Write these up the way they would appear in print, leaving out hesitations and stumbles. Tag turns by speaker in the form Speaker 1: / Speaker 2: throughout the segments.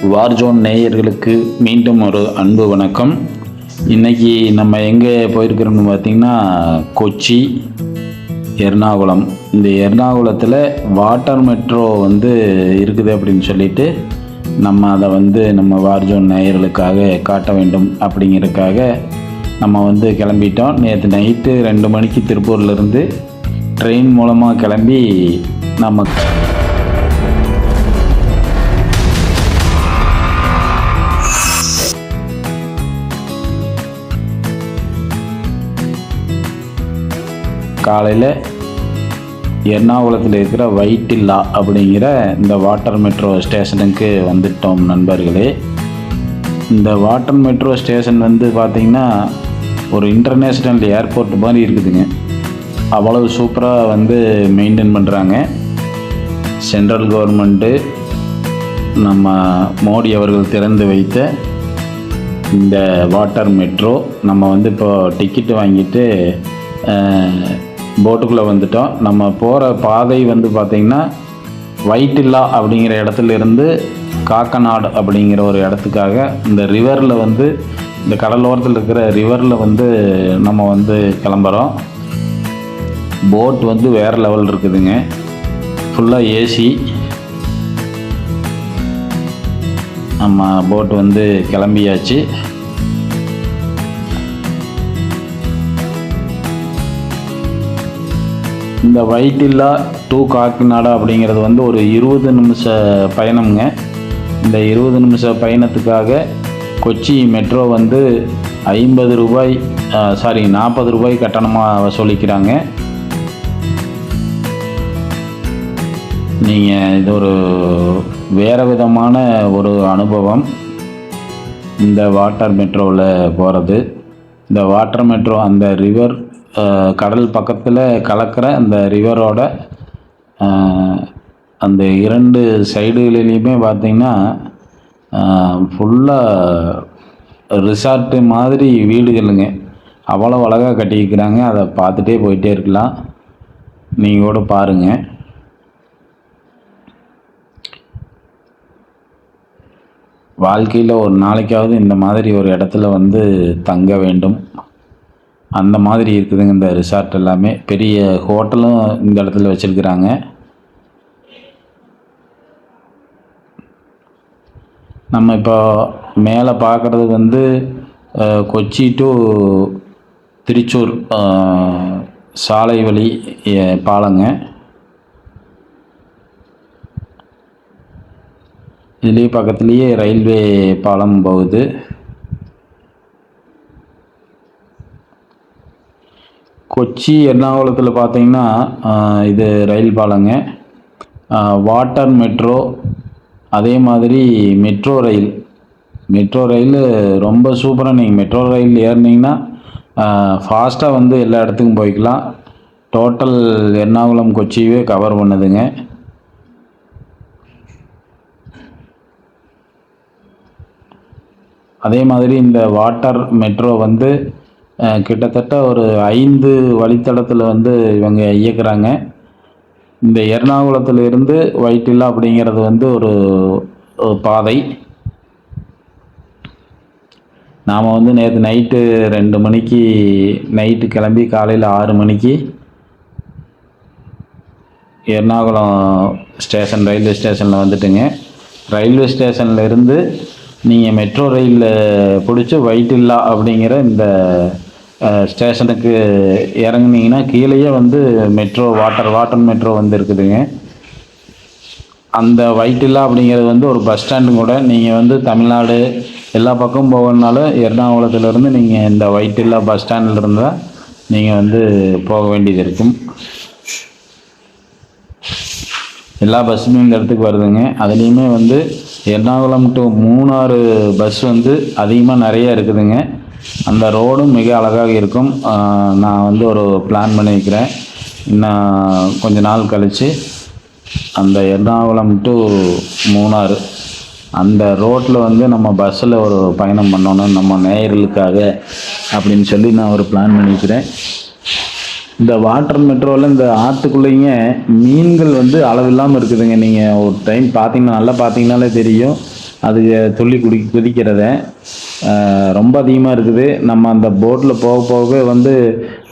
Speaker 1: வார்ஜோன் நேயர்களுக்கு மீண்டும் ஒரு அன்பு வணக்கம். இன்றைக்கி நம்ம எங்கே போயிருக்கிறோம்னு பார்த்திங்கன்னா கொச்சி, எர்ணாகுளம். இந்த எர்ணாகுளத்தில் வாட்டர் மெட்ரோ இருக்குது அப்படின்னு சொல்லிட்டு நம்ம அதை நம்ம வார்ஜோன் நேயர்களுக்காக காட்ட வேண்டும் அப்படிங்கிறதுக்காக நம்ம கிளம்பிட்டோம். நேற்று நைட்டு 2 மணிக்கு திருப்பூர்லேருந்து ட்ரெயின் மூலமாக கிளம்பி நம்ம காலையில் எர்ணாகுளத்தில் இருக்கிற வைட்டில்லா அப்படிங்கிற இந்த வாட்டர் மெட்ரோ ஸ்டேஷனுக்கு வந்துட்டோம் நண்பர்களே. இந்த வாட்டர் மெட்ரோ ஸ்டேஷன் பார்த்திங்கன்னா ஒரு இன்டர்நேஷ்னல் ஏர்போர்ட் மாதிரி இருக்குதுங்க. அவ்வளவு சூப்பராக மெயின்டைன் பண்ணுறாங்க. சென்ட்ரல் கவர்மெண்ட்டு நம்ம மோடி அவர்கள் திறந்து வைத்த இந்த வாட்டர் மெட்ரோ நம்ம இப்போ டிக்கெட்டு வாங்கிட்டு போட்டுக்குள்ளே வந்துட்டோம். நம்ம போகிற பாதை பார்த்திங்கன்னா வைட்டில்லா அப்படிங்கிற இடத்துலேருந்து காக்கநாடு அப்படிங்கிற ஒரு இடத்துக்காக இந்த ரிவரில் இந்த கடலோரத்தில் இருக்கிற ரிவரில் நம்ம கிளம்புறோம். போட் வேறு லெவல் இருக்குதுங்க. ஃபுல்லாக ஏசி. நம்ம போட் கிளம்பியாச்சு. இந்த வைட்டில்லா டு காக்கிநாடா அப்படிங்கிறது ஒரு 20 நிமிஷ பயணம்ங்க. இந்த 20 நிமிஷ பயணத்துக்காக கொச்சி மெட்ரோ 40 ரூபாய் கட்டணமாக வசூலிக்கிறாங்க. நீங்கள் இது ஒரு வேறு விதமான ஒரு அனுபவம் இந்த வாட்டர் மெட்ரோவில் போகிறது. இந்த வாட்டர் மெட்ரோ அந்த ரிவர் கடல் பக்கத்தில் கலக்கிற அந்த ரிவரோட அந்த 2 சைடுகளிலையுமே பார்த்திங்கன்னா ஃபுல்லாக ரிசார்ட்டு மாதிரி வீடுகளுங்க. அவ்வளோ அழகாக கட்டிக்கிறாங்க. அதை பார்த்துட்டே போயிட்டே இருக்கலாம். நீங்கள் கூட பாருங்கள். வாழ்க்கையில் ஒரு நாளைக்காவது இந்த மாதிரி ஒரு இடத்துல தங்க வேண்டும். அந்த மாதிரி இருக்குதுங்க இந்த ரிசார்ட் எல்லாமே. பெரிய ஹோட்டலும் இந்த இடத்துல வச்சுருக்குறாங்க. நம்ம இப்போ மேலே பார்க்குறது கொச்சி டு திருச்சூர் சாலை வழி பாலங்க. இதுலேயே பக்கத்துலேயே ரயில்வே பாலம் போகுது. கொச்சி எர்ணாகுளத்தில் பார்த்திங்கன்னா இது ரயில் பாலங்க. வாட்டர் மெட்ரோ, அதே மாதிரி மெட்ரோ ரயில் ரொம்ப சூப்பராக. நீங்கள் மெட்ரோ ரயில் ஏறினீங்கன்னா ஃபாஸ்ட்டாக எல்லா இடத்துக்கும் போய்க்கலாம். டோட்டல் எர்ணாகுளம் கொச்சியவே கவர் பண்ணுதுங்க. அதே மாதிரி இந்த வாட்டர் மெட்ரோ கிட்டத்தட்ட ஒரு 5 வழித்தடத்தில் இவங்க இயக்குறாங்க. இந்த எர்ணாகுளத்தில் இருந்து வைட்டில்லா அப்படிங்கிறது ஒரு பாதை. நாம் நேற்று நைட்டு 2 மணிக்கு நைட்டு கிளம்பி காலையில் 6 மணிக்கு எர்ணாகுளம் ஸ்டேஷன் ரயில்வே ஸ்டேஷனில் வந்துட்டுங்க. ரயில்வே ஸ்டேஷனில் இருந்து நீங்கள் மெட்ரோ ரயிலில் பிடிச்சி வைட்டில்லா அப்படிங்கிற இந்த ஸ்டேஷனுக்கு இறங்குனீங்கன்னா கீழேயே மெட்ரோ வாட்டர் மெட்ரோ இருக்குதுங்க. அந்த வைட்டில்லா அப்படிங்கிறது ஒரு பஸ் ஸ்டாண்டும் கூட. நீங்கள் தமிழ்நாடு எல்லா பக்கமும் போகணுனாலும் எர்ணாகுளத்துலேருந்து நீங்கள் இந்த வைட்டில்லா பஸ் ஸ்டாண்டில் இருந்தால் நீங்கள் போக வேண்டியது இருக்கும். எல்லா பஸ்ஸுமே இந்த இடத்துக்கு வருதுங்க. அதுலேயுமே எர்ணாகுளம் டு மூணாறு பஸ் அதிகமாக நிறையா இருக்குதுங்க. அந்த ரோடும் மிக அழகாக இருக்கும். நான் ஒரு பிளான் பண்ணியிருக்கிறேன். இன்னும் கொஞ்ச நாள் கழித்து அந்த எர்ணாகுளம் டு மூணாறு அந்த ரோட்டில் நம்ம பஸ்ஸில் ஒரு பயணம் பண்ணணும் நம்ம நேயர்களுக்காக அப்படின்னு சொல்லி நான் ஒரு பிளான் பண்ணியிருக்கிறேன். இந்த வாட்டர் மெட்ரோவில் இந்த ஆற்றுக்குள்ளேங்க மீன்கள் அளவில்லாமல் இருக்குதுங்க. நீங்கள் ஒரு டைம் பார்த்தீங்கன்னா நல்லா பார்த்தீங்கன்னாலே தெரியும். அது துள்ளி குதிக்கிறத ரொம்ப அதிகமாக இருக்குது. நம்ம அந்த போட்டில் போக போக வந்து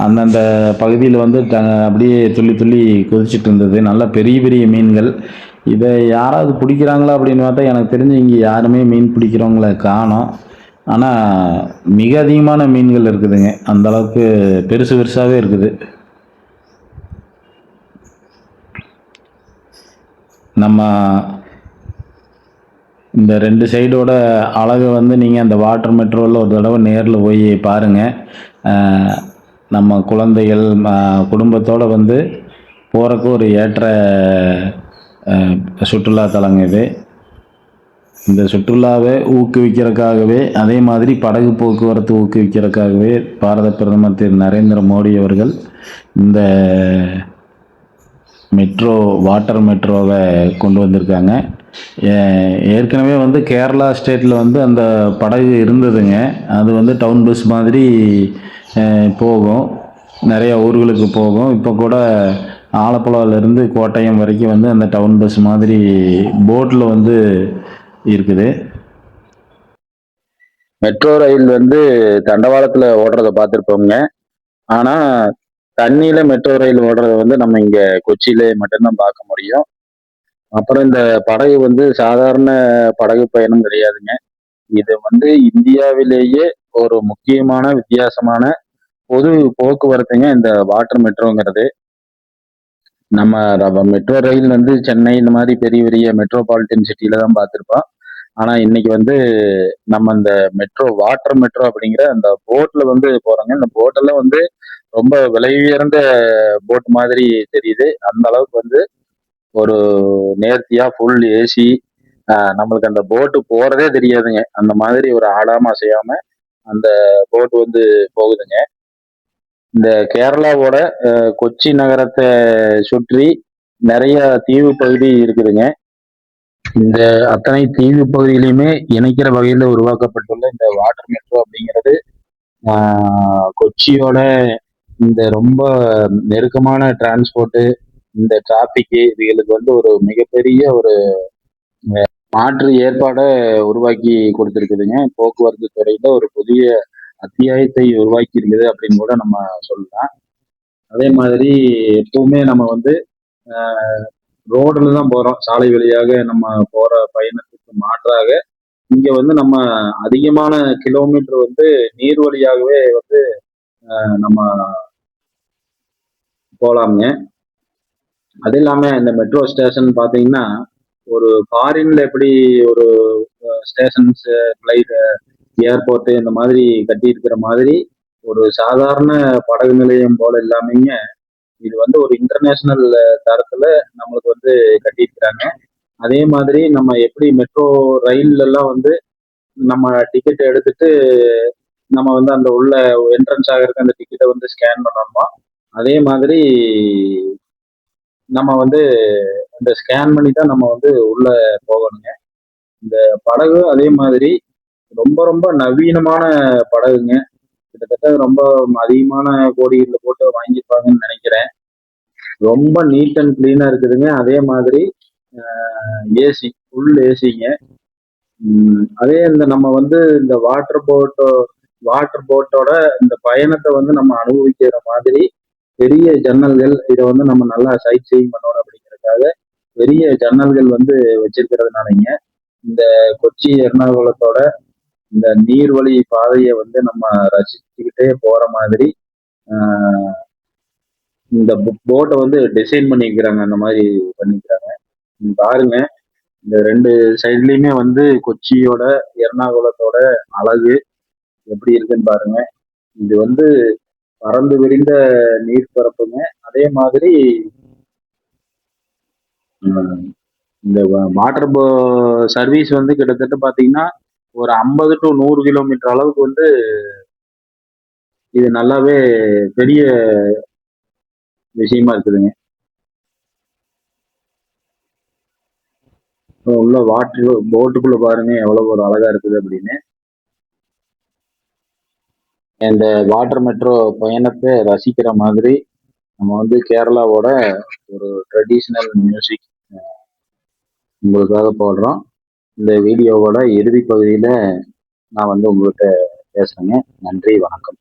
Speaker 1: அந்தந்த பகுதியில் வந்து அப்படியே துள்ளி துள்ளி குதிச்சுட்டு இருந்தது. நல்ல பெரிய பெரிய மீன்கள். இதை யாராவது பிடிக்கிறாங்களா அப்படின்னு பார்த்தா எனக்கு தெரிஞ்சு இங்கே யாருமே மீன் பிடிக்கிறவங்கள காணோம். ஆனால் மிக அதிகமான மீன்கள் இருக்குதுங்க. அந்த அளவுக்கு பெருசு பெருசாகவே இருக்குது. நம்ம இந்த 2 சைடோட அழகை வந்து நீங்கள் அந்த வாட்டர் மெட்ரோவில் ஒரு தடவை நேரில் போய் பாருங்கள். நம்ம குழந்தைகள் குடும்பத்தோடு வந்து போகிறக்கு ஒரு ஏற்ற சுற்றுலாத்தலங்க இது. இந்த சுற்றுலாவை ஊக்குவிக்கிறதுக்காகவே, அதே மாதிரி படகு போக்குவரத்து ஊக்குவிக்கிறதுக்காகவே பாரத பிரதமர் திரு நரேந்திர மோடி அவர்கள் இந்த மெட்ரோ வாட்டர் மெட்ரோவை கொண்டு வந்திருக்காங்க. ஏற்கனவே வந்து கேரளா ஸ்டேட்டில் வந்து அந்த படகு இருந்ததுங்க. அது வந்து டவுன் பஸ் மாதிரி போகும், நிறையா ஊர்களுக்கு போகும். இப்போ கூட ஆலப்புழாவிலேருந்து கோட்டயம் வரைக்கும் வந்து அந்த டவுன் பஸ் மாதிரி போட்டில் வந்து இருக்குது. மெட்ரோ ரயில் வந்து தண்டவாளத்தில் ஓடுறத பார்த்துருப்போங்க. ஆனால் தண்ணியில் மெட்ரோ ரயில் ஓடுறத வந்து நம்ம இங்கே கொச்சியிலே மட்டும்தான் பார்க்க முடியும். அப்புறம் இந்த படகு வந்து சாதாரண படகு பயணம் கிடையாதுங்க. இது வந்து இந்தியாவிலேயே ஒரு முக்கியமான வித்தியாசமான பொது போக்குவரத்துங்க இந்த வாட்டர் மெட்ரோங்கிறது. நம்ம மெட்ரோ ரயில் வந்து சென்னை இந்த மாதிரி பெரிய பெரிய மெட்ரோபாலிட்டன் சிட்டியில தான் பார்த்துருப்போம். ஆனா இன்னைக்கு வந்து நம்ம இந்த வாட்டர் மெட்ரோ அப்படிங்கிற அந்த போட்ல வந்து போறோங்க. இந்த போட்டெல்லாம் வந்து ரொம்ப விலை உயர்ந்த போட் மாதிரி தெரியுது. அந்த அளவுக்கு வந்து ஒரு நேர்த்தியா ஃபுல் ஏசி, நம்மளுக்கு அந்த போட்டு போறதே தெரியாதுங்க. அந்த மாதிரி ஒரு ஆடாம அசையாம அந்த போட் வந்து போகுதுங்க. இந்த கேரளாவோட கொச்சி நகரத்தை சுற்றி நிறைய தீவு பகுதி இருக்குதுங்க. இந்த அத்தனை தீவு பகுதியிலையுமே இணைக்கிற வகையில் உருவாக்கப்பட்டுள்ள இந்த வாட்டர் மெட்ரோ அப்படிங்கிறது கொச்சியோட இந்த ரொம்ப நெருக்கமான டிரான்ஸ்போர்ட்டு, இந்த டிராபிக்கு இதுகளுக்கு வந்து ஒரு மிகப்பெரிய ஒரு மாற்று ஏற்பாடை உருவாக்கி கொடுத்துருக்குதுங்க. போக்குவரத்து துறையில ஒரு புதிய அத்தியாயத்தை உருவாக்கி இருக்குது அப்படின்னு கூட நம்ம சொல்லலாம். அதே மாதிரி எப்பவுமே நம்ம வந்து ரோடுல தான் போறோம். சாலை வழியாக நம்ம போற பயணத்துக்கு மாற்றாக இங்க வந்து நம்ம அதிகமான கிலோமீட்டர் வந்து நீர் வழியாகவே வந்து நம்ம போலாமுங்க. அது இல்லாம இந்த மெட்ரோ ஸ்டேஷன் பாத்தீங்கன்னா ஒரு ஃபாரின்ல எப்படி ஒரு ஸ்டேஷன்ஸ், ஃபிளைட், ஏர்போர்ட் இந்த மாதிரி கட்டி இருக்கிற மாதிரி ஒரு சாதாரண படகு நிலையம் போல இல்லாமங்க, இது வந்து ஒரு இன்டர்நேஷனல் தரத்துல நம்மளுக்கு வந்து கட்டியிருக்கிறாங்க. அதே மாதிரி நம்ம எப்படி மெட்ரோ ரயில்ல எல்லாம் வந்து நம்ம டிக்கெட் எடுத்துட்டு நம்ம வந்து அந்த உள்ள என்ட்ரன்ஸ் ஆகிறதுக்கு அந்த டிக்கெட்டை வந்து ஸ்கேன் பண்ணணுமா, அதே மாதிரி நம்ம வந்து அந்த ஸ்கேன் பண்ணி தான் நம்ம வந்து உள்ள போகணுங்க. இந்த படகு அதே மாதிரி ரொம்ப ரொம்ப நவீனமான படகுங்க. கிட்டத்தட்ட ரொம்ப அதிகமான கோடிகளில் போட்டு வாங்கியிருப்பாங்கன்னு நினைக்கிறேன். ரொம்ப நீட் அண்ட் கிளீனா இருக்குதுங்க. அதே மாதிரி ஏசி, ஃபுல் ஏசிங்க. அதே இந்த நம்ம வந்து இந்த வாட்டர் போட்டோட இந்த பயணத்தை வந்து நம்ம அனுபவிக்கிற மாதிரி பெரிய ஜன்னல்கள், இதை வந்து நம்ம நல்லா சைட் சீயிங் பண்ணணும் அப்படிங்கிறதுக்காக பெரிய ஜன்னல்கள் வந்து வச்சிருக்கிறதுனாலங்க இந்த கொச்சி எர்ணாகுளத்தோட இந்த நீர்வழி பாதையை வந்து நம்ம ரசிச்சுக்கிட்டே போற மாதிரி இந்த போட்டை வந்து டிசைன் பண்ணிக்கிறாங்க. அந்த மாதிரி பண்ணிக்கிறாங்க. பாருங்க, இந்த 2 சைட்லயுமே வந்து கொச்சியோட எர்ணாகுளத்தோட அழகு எப்படி இருக்குன்னு பாருங்க. இது வந்து பறந்து விரிந்த நீர்ப்பரப்புங்க. அதே மாதிரி இந்த வாட்டர் சர்வீஸ் வந்து கிட்டத்தட்ட பாத்தீங்கன்னா ஒரு 50 to 100 கிலோமீட்டர் அளவுக்கு வந்து இது நல்லாவே பெரிய விஷயமா இருக்குதுங்க. உள்ள வாட்டர் போட்டுக்குள்ள பாருங்க எவ்வளவு ஒரு அழகா இருக்குது அப்படின்னு. இந்த வாட்டர் மெட்ரோ பயணத்தை ரசிக்கிற மாதிரி நம்ம வந்து கேரளாவோட ஒரு ட்ரெடிஷ்னல் மியூசிக் உங்களுக்காக போடுறோம். இந்த வீடியோவோட இறுதி பகுதியில் நான் வந்து உங்கள்கிட்ட பேசுகிறேங்க. நன்றி, வணக்கம்.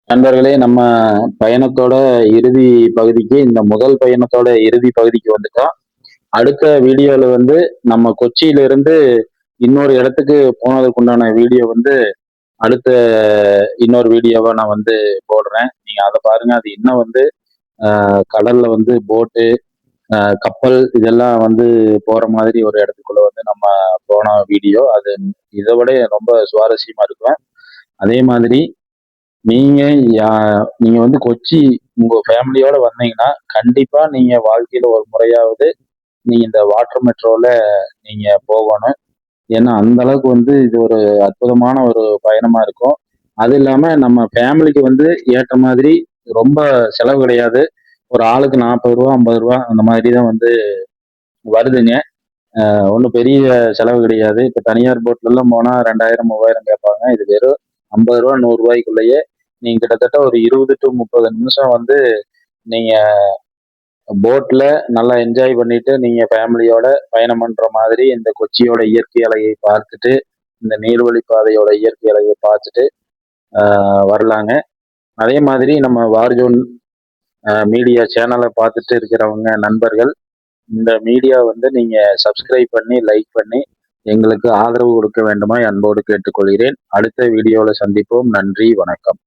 Speaker 1: நண்பர்களே, நம்ம பயணத்தோட இறுதி பகுதிக்கு, இந்த முதல் பயணத்தோட இறுதி பகுதிக்கு வந்துட்டோம். அடுத்த வீடியோல வந்து நம்ம கொச்சியிலிருந்து இன்னொரு இடத்துக்கு போனதுக்கு உண்டான வீடியோ வந்து அடுத்த இன்னொரு வீடியோவா நான் வந்து போடுறேன். நீங்க அத பாருங்க. அது இன்னும் வந்து கடல்ல வந்து போட்டு, கப்பல் இதெல்லாம் வந்து போற மாதிரி ஒரு இடத்துக்குள்ள வந்து நம்ம போன வீடியோ. அது இத விட ரொம்ப சுவாரஸ்யமா இருக்கும். அதே மாதிரி நீங்க யா நீங்க வந்து கொச்சி உங்க ஃபேமிலியோட வந்தீங்கன்னா, கண்டிப்பா நீங்க வாழ்க்கையில ஒரு முறையாவது நீங்க இந்த வாட்டர் மெட்ரோல நீங்க போகணும். ஏன்னா, அந்த அளவுக்கு வந்து இது ஒரு அற்புதமான ஒரு பயணமா இருக்கும். அது இல்லாம நம்ம ஃபேமிலிக்கு வந்து ஏற்ற மாதிரி ரொம்ப செலவு கிடையாது. ஒரு ஆளுக்கு ரூ. 40 ரூ. 50 அந்த மாதிரி தான் வந்து வருதுங்க. ஒண்ணும் பெரிய செலவு கிடையாது. இப்ப தனியார் போட்லலாம் போனா 2000, 3000 கேட்பாங்க. இது வெறும் ரூ. 50 ரூ. 100க்குள்ளயே நீங்க கிட்டத்தட்ட ஒரு 20 டூ 30 நிமிஷம் வந்து நீங்க போட்ல நல்லா என்ஜாய் பண்ணிட்டு நீங்க ஃபேமிலியோட பயணம் பண்ற மாதிரி இந்த கொச்சியோட இயற்கை அழகை பார்த்துட்டு, இந்த நீர்வழி பாதையோட இயற்கை அழகை பார்த்துட்டு வரலாங்க. அதே மாதிரி நம்ம வார்ஜோன் மீடியா சேனலை பார்த்துட்டு இருக்கிறவங்க நண்பர்கள், இந்த மீடியா வந்து நீங்க சப்ஸ்கிரைப் பண்ணி, லைக் பண்ணி எங்களுக்கு ஆதரவு கொடுக்க வேண்டுமாய் அன்போடு கேட்டுக்கொள்கிறேன். அடுத்த வீடியோல சந்திப்போம். நன்றி, வணக்கம்.